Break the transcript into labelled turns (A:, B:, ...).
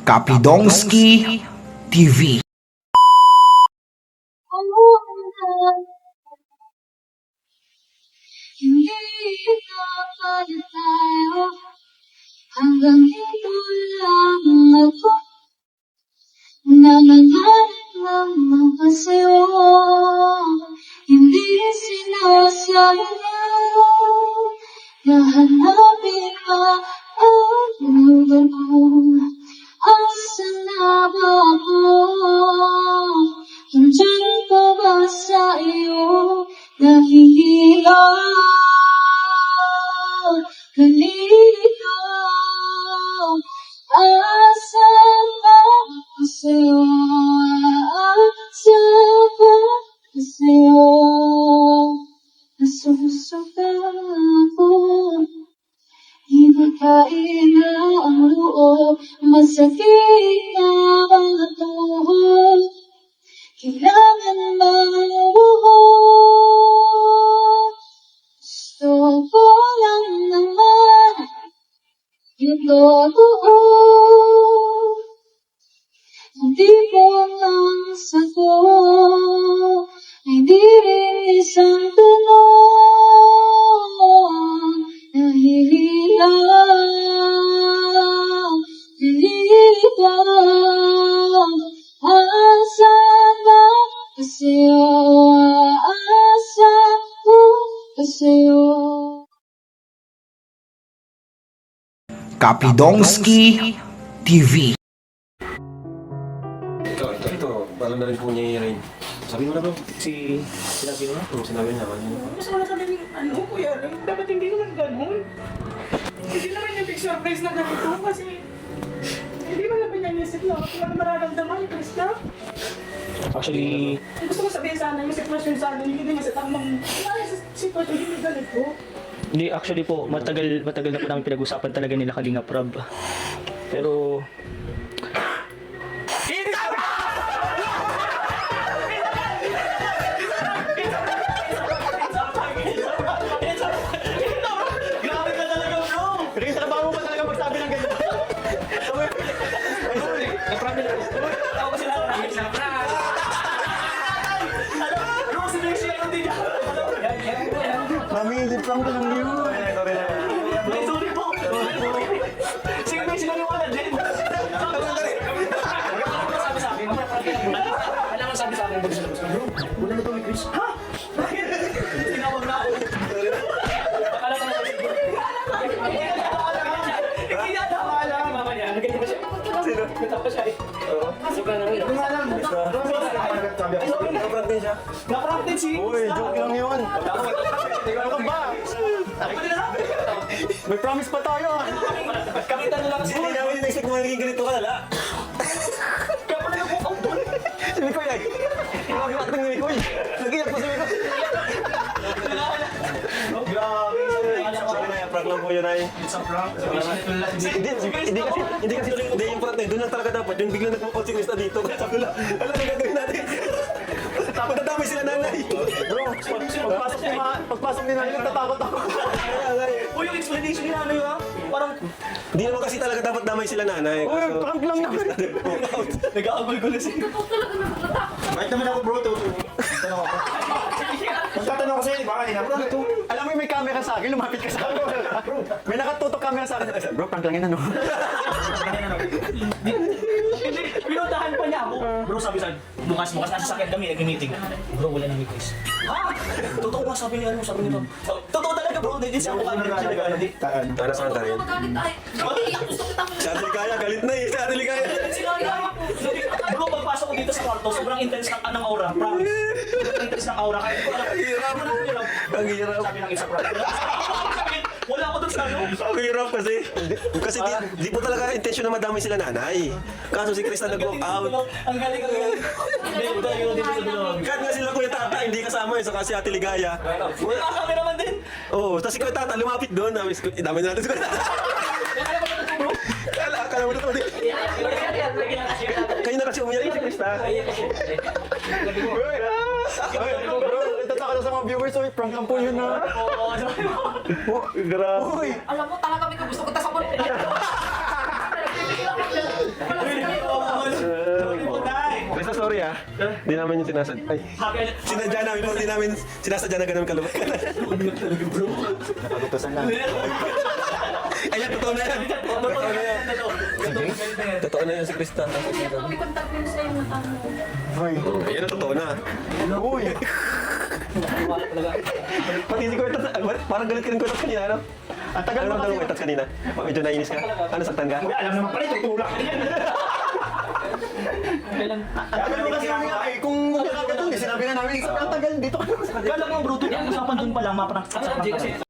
A: Kapidongski TV.
B: Hindi na pala tayo, hanggang dito lang ako. Nangangarap lamang kasi hindi sinasayang nahanapin pa ang lugar ko. Asan na ba ako? Nandiyan pa ba sa iyo? Nahihilang kaliligaw. Asan ba ako sa'yo? Asan ba ako sa'yo? Nasusuka ako, hinakain na ang loob, masakit na ang tuhod. Kailangan maluhod. Gusto ko lang naman yung totoo. Hindi ko lang sagot, hindi rin isang tanong. Nahihilang, nililigaw. Asan ba sa'yo? Asan po ba sa'yo?
A: Kapidongski TV.
C: Ito, alam na rin po niya i-rain. Sabi mo na bro, sinabi mo na? Sinabi niya kanina.
D: Mas wala sabi ng kuya, dapat hindi naman ganun. Hindi naman yung big surprise na ganito kasi hindi mo naman niya nisip na wala mararamdaman yung Chris na.
C: Actually,
D: Gusto ko sabihin sana yung sitwasyon sana, hindi naman sa tamang sitwasyon hindi ganito.
E: Hindi, actually po, matagal na po namin pinag-usapan talaga nila Kalinga Prab. Pero
D: Grabe ka talaga bro!
E: Rin, trabaho mo pa talaga magsabi ng ganyan.
D: Ako kasi lang namin sa prank! Bro, si Beshi yung hindi niya!
E: Mami, prank ko lang yun.
D: Ay, sorry po! Si Beshi lang yung wala din! Sabi sa akin, wala mo sabi sa akin, bro, wala na to may Chris. Ha? Bakit? Tinawag na ako. Akala ko na kasi, bro. Hindi na tama lang, mama niya. Nagganyan pa siya. Sino? Nagtapa siya eh. Sobrang namin.
C: naprank din siya.
D: Na-prank din si...
E: Uy, joke lang yun. Ano ka ba? May promise pa tayo ah.
D: Kamita na lang kasi.
C: Hindi namin in-expect mo magiging ganito ka lala.
D: Kaya pala nag-walk out doon.
E: Si Mikoy ay. Nakakatang ni Mikoy. Nag-iyak pa si Mikoy.
D: Grabe.
C: Sabi na yan, prank lang po yun ay.
D: It's a prank.
C: Hindi kasi yung prank na yun. Doon lang talaga dapat. Yung biglang nagpo-consequence na dito. Sabi lang, alam mo gagawin natin. Pagkadamay sila nanay.
E: Bro, pagpasok ni Nanay, nagtatakot ako.
D: Uy, yung explanation ni nanay ha? Parang
C: Hindi naman kasi talaga dapat damay sila nanay.
E: Uy, prank lang naman.
D: nag-aagol ko na siya.
F: Kahit naman ako bro, tanong ako. Magtatanong kasi, baka kanina, bro, ito.
E: Alam mo yung may camera sa akin, lumapit ka sa akin. May nakatutok camera sa akin. Bro, prank lang yun ano.
D: Hindi, pinudahan pa niya ako. Bro, sabi sa bukas nasa sakyan kami, nag-meeting. Bro, wala nang Chris. Ha? Totoo ba sabi niya, sabi niya. Totoo talaga bro, hindi siya ako
C: Para saan tayo? Sa Atiligaya, galit na eh. Sa Atiligaya.
D: Bro, pagpasok ko dito sa kwarto, sobrang intense ng aura, promise. Sobrang intense ng aura. Kahit ko alam,
C: Ang hirap.
D: sabi ng isa, bro. Wala ako dun sa ano.
C: Ang hirap kasi. Kasi di po talaga intention na madami sila nanay. Kaso si Chris na nag-walk out.
D: Ang galing, ang galing. Hindi, tayo dito sa bilog.
C: Kahit nga sila Kuya Tata, hindi kasama eh. Saka si Ate Ligaya.
D: Wala kami naman din.
C: Oo, tapos si Kuya Tata lumapit doon. Dami na natin si Kuya Tata. Akala mo na ito. Kayo na kasi umiyak si Chris na.
E: Bro, ito sa
F: pala sa mga viewers, oy, prank lang po yun ha.
C: Oh, grabe.
F: Uy!
G: Alam mo, talaga may gusto ko sa konti.
C: Basta sorry ah. Hindi namin yung sinasadya. Ay, sinadya namin, hindi namin sinasadya na ganun kalubak.
F: Napagutusan lang.
C: Ayan, totoo na yan. Totoo na yan. Totoo na yan si Krista.
G: May contact yun sa yung mata mo.
F: Uy!
C: Ayan ang totoo na.
F: Uy!
C: Pati si Kuya Tats, parang galit ka rin Kuya Tats kanina, ano?
F: Ang tagal
C: Ano
F: mo
C: naman
F: kasi.
C: Kuya Tats kanina? Medyo nainis ka? Ano, saktan ka?
F: Alam naman pala, tutulak ka yan.
E: Kailan?
F: Ang tagal mo kasi namin nga eh. Kung magkakagat doon, sinabi na namin, ang tagal dito ka naman sa kanila.
E: Kala mo, bruto niya. Usapan dun pa lang, maprank.